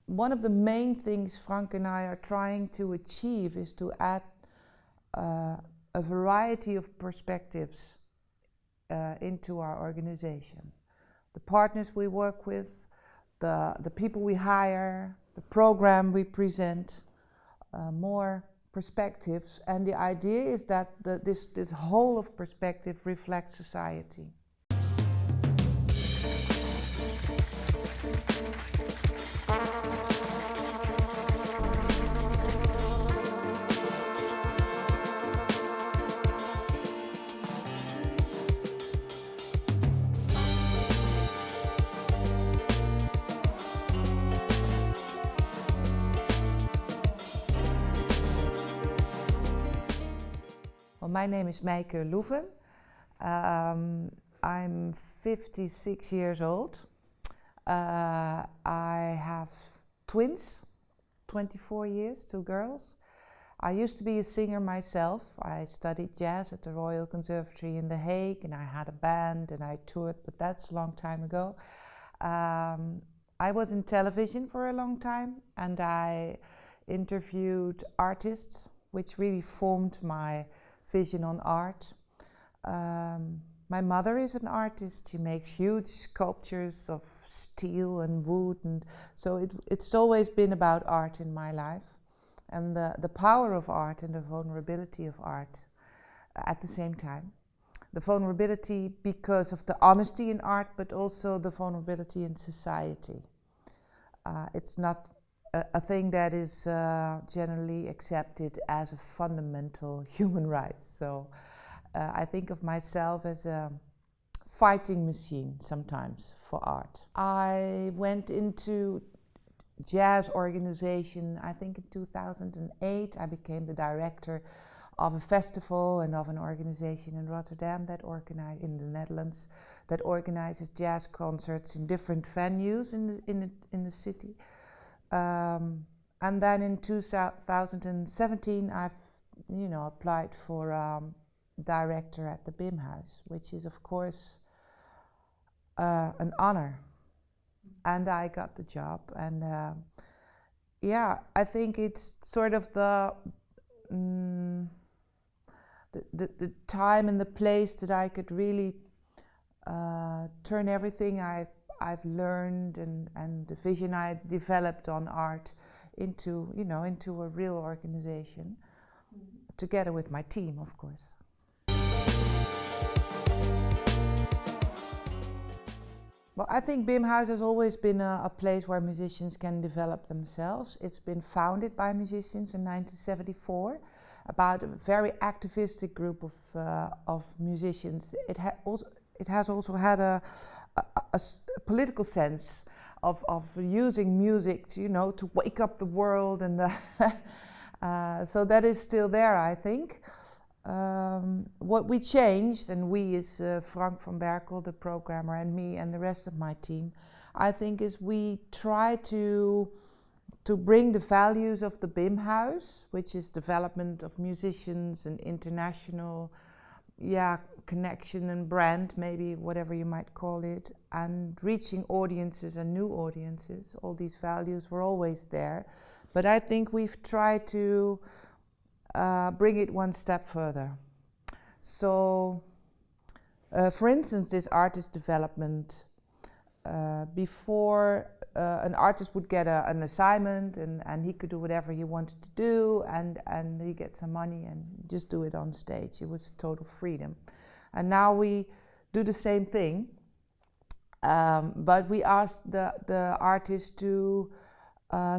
one of the main things Frank and I are trying to achieve is to add a variety of perspectives into our organization. The partners we work with, the people we hire, the program we present, more perspectives, and the idea is that this whole of perspective reflects society. Well, my name is Mijke Loeven. I'm 56 years old. I have twins, 24 years, 2 girls. I used to be a singer myself. I studied jazz at the Royal Conservatoire in The Hague, and I had a band and I toured, but that's a long time ago. I was in television for a long time, and I interviewed artists, which really formed my vision on art. My mother is an artist. She makes huge sculptures of steel and wood, and so it's always been about art in my life, and the power of art and the vulnerability of art at the same time. The vulnerability because of the honesty in art, but also the vulnerability in society. It's not a thing that is generally accepted as a fundamental human right. So I think of myself as a fighting machine sometimes for art. I went into jazz organization, I think in 2008. I became the director of a festival and of an organization in Rotterdam in the Netherlands, that organizes jazz concerts in different venues in the city. And then in 2017, I've applied for director at the BIMHUIS, which is of course an honor, and I got the job. And I think it's sort of the time and the place that I could really turn everything I've learned and the vision I developed on art into a real organization, together with my team, of course. Well, I think BIMHUIS has always been a place where musicians can develop themselves. It's been founded by musicians in 1974, about a very activistic group of musicians. It has also had a political sense of using music to wake up the world, and so that is still there, I think. What we changed, and we is Frank van Berkel, the programmer, and me and the rest of my team, I think, is we try to bring the values of the BIMHUIS, which is development of musicians and international connection and brand, maybe whatever you might call it, and reaching audiences and new audiences. All these values were always there, but I think we've tried to bring it one step further. So, for instance, this artist development, before an artist would get an assignment and he could do whatever he wanted to do, and he get some money and just do it on stage. It was total freedom. And now we do the same thing, but we ask the artist to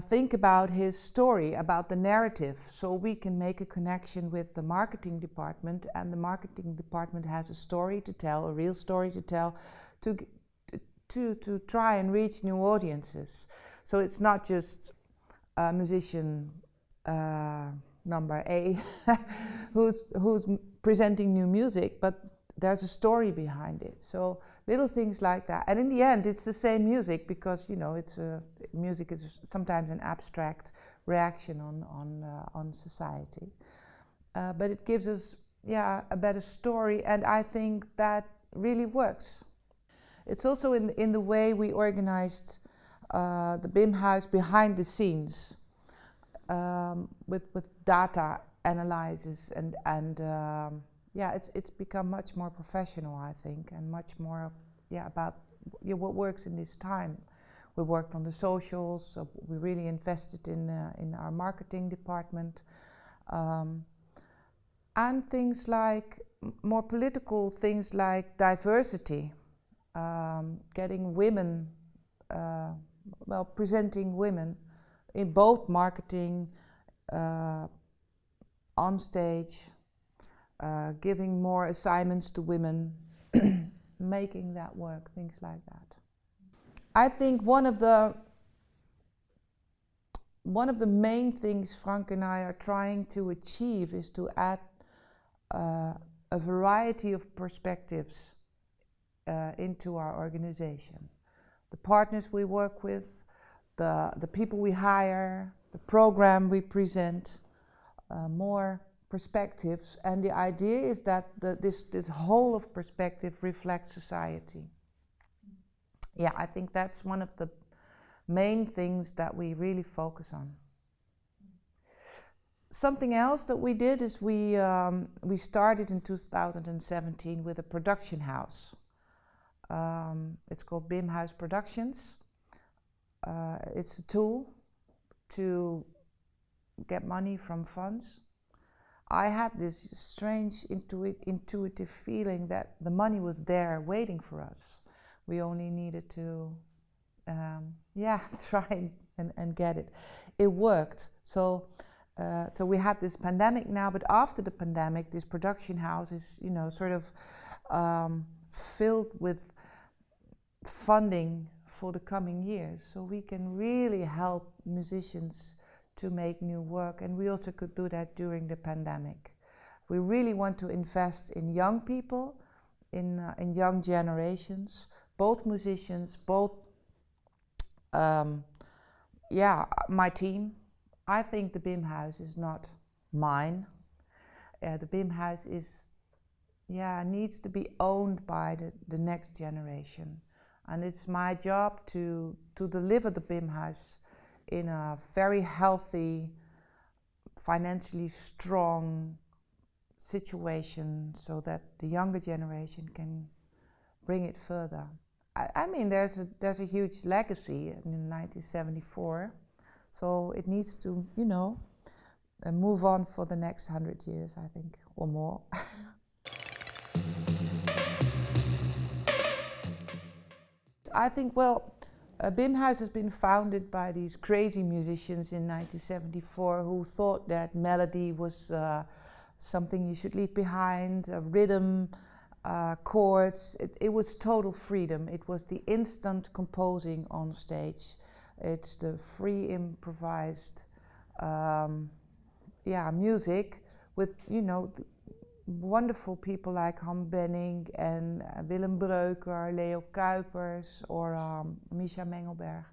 think about his story, about the narrative, so we can make a connection with the marketing department, and the marketing department has a story to tell, a real story to tell, to try and reach new audiences. So it's not just a musician number A who's presenting new music, but there's a story behind it. So little things like that, and in the end it's the same music, because music is sometimes an abstract reaction on society, but it gives us a better story, and I think that really works. It's also in the way we organized the BIMHUIS behind the scenes, with data analysis and yeah, it's become much more professional, I think, and much more about what works in this time. We worked on the socials, so we really invested in our marketing department, and things like more political things like diversity, getting women, presenting women in both marketing, on stage, giving more assignments to women, making that work, things like that. I think one of the main things Frank and I are trying to achieve is to add a variety of perspectives into our organization. The partners we work with, the people we hire, the program we present, more perspectives, and the idea is that this whole of perspective reflects society. Yeah, I think that's one of the main things that we really focus on. Something else that we did is we started in 2017 with a production house. It's called BIMHUIS Productions. It's a tool to get money from funds. I had this strange intuitive feeling that the money was there waiting for us. We only needed to try and get it. It worked. So we had this pandemic now, but after the pandemic, this production house is, sort of filled with funding for the coming years. So we can really help musicians to make new work, and we also could do that during the pandemic. We really want to invest in young people, in young generations, both musicians, both my team. I think the BIMHUIS is not mine. The BIMHUIS needs to be owned by the next generation, and it's my job to deliver the BIMHUIS in a very healthy, financially strong situation, so that the younger generation can bring it further. I mean, there's a huge legacy in 1974, so it needs to, move on for the next 100 years, I think, or more. I think, BIMHUIS has been founded by these crazy musicians in 1974 who thought that melody was something you should leave behind, rhythm, chords. It was total freedom. It was the instant composing on stage. It's the free improvised music with, wonderful people like Han Benning and Willem Breuker, Leo Kuipers, or Misha Mengelberg.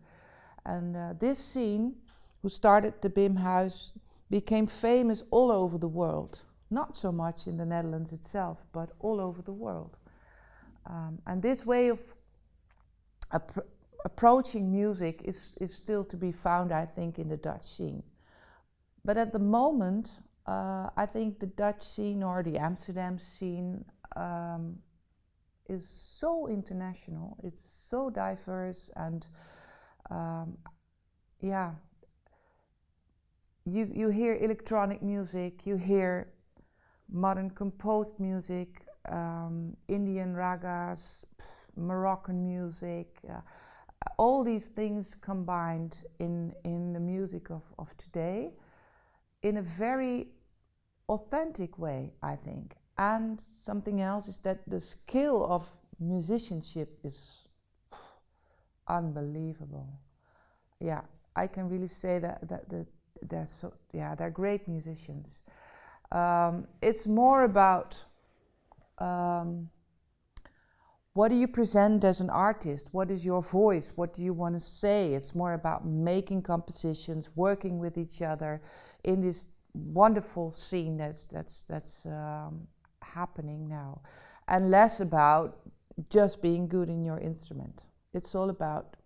And this scene, who started the BIMHUIS, became famous all over the world. Not so much in the Netherlands itself, but all over the world. And this way of approaching music is still to be found, I think, in the Dutch scene. But at the moment, I think the Dutch scene or the Amsterdam scene is so international, it's so diverse, and you hear electronic music, you hear modern composed music, Indian ragas, Moroccan music, all these things combined in the music of today in a very authentic way, I think. And something else is that the skill of musicianship is unbelievable. Yeah, I can really say that they're great musicians. It's more about what do you present as an artist? What is your voice? What do you want to say? It's more about making compositions, working with each other in this wonderful scene that's happening now, and less about just being good in your instrument. It's all about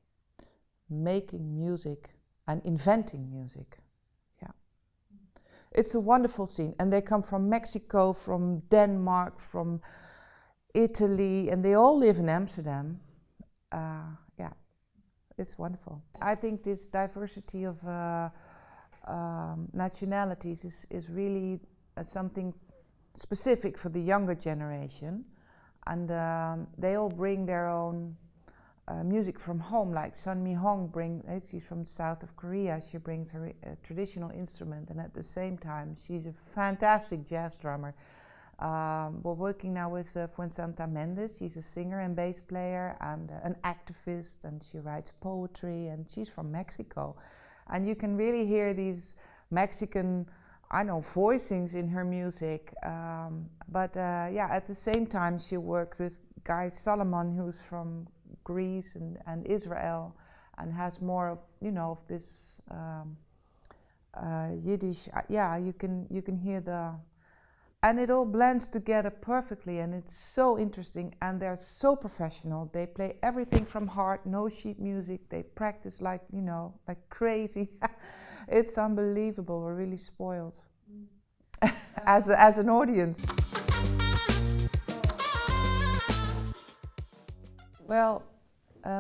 making music and inventing music. Yeah. It's a wonderful scene, and they come from Mexico, from Denmark, from Italy, and they all live in Amsterdam. Yeah, it's wonderful. I think this diversity of nationalities is really something specific for the younger generation, and they all bring their own music from home. Like Sun Mi Hong she's from the south of Korea. She brings her traditional instrument, and at the same time she's a fantastic jazz drummer. We're working now with Fuensanta Mendes. She's a singer and bass player and an activist, and she writes poetry, and she's from Mexico. And you can really hear these Mexican, voicings in her music. But at the same time, she worked with Guy Solomon, who's from Greece and Israel, and has more of of this Yiddish. You can hear and it all blends together perfectly, and it's so interesting, and they're so professional. They play everything from heart, no sheet music. They practice like crazy. It's unbelievable. We're really spoiled as an audience. Well,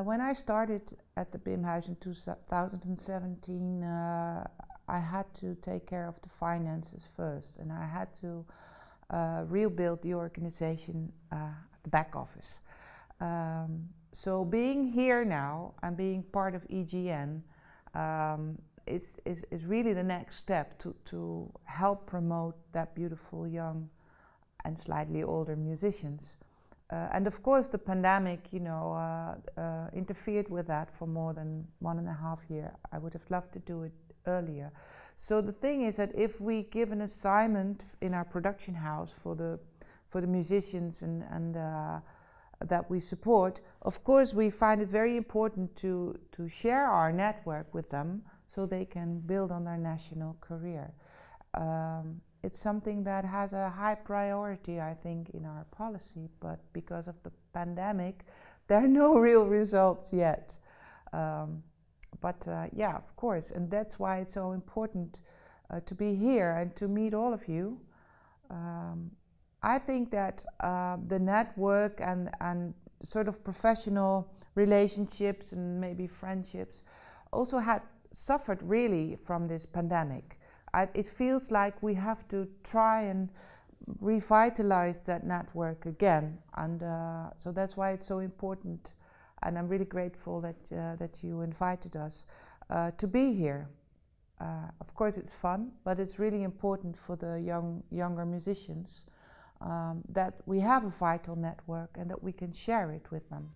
when I started at the BIMHUIS in 2017, I had to take care of the finances first, and I had to rebuild the organization at the back office. So being here now and being part of EGN is really the next step to help promote that beautiful young and slightly older musicians. And of course the pandemic, interfered with that for more than 1.5 years. I would have loved to do it earlier. So the thing is that if we give an assignment in our production house for the musicians and that we support, of course we find it very important to share our network with them so they can build on their national career. It's something that has a high priority, I think, in our policy, but because of the pandemic, there are no real results yet. Of course, and that's why it's so important to be here and to meet all of you. I think that the network and sort of professional relationships and maybe friendships also had suffered really from this pandemic. It feels like we have to try and revitalize that network again, and so that's why it's so important. And I'm really grateful that you invited us to be here. Of course, it's fun, but it's really important for the younger musicians that we have a vital network and that we can share it with them.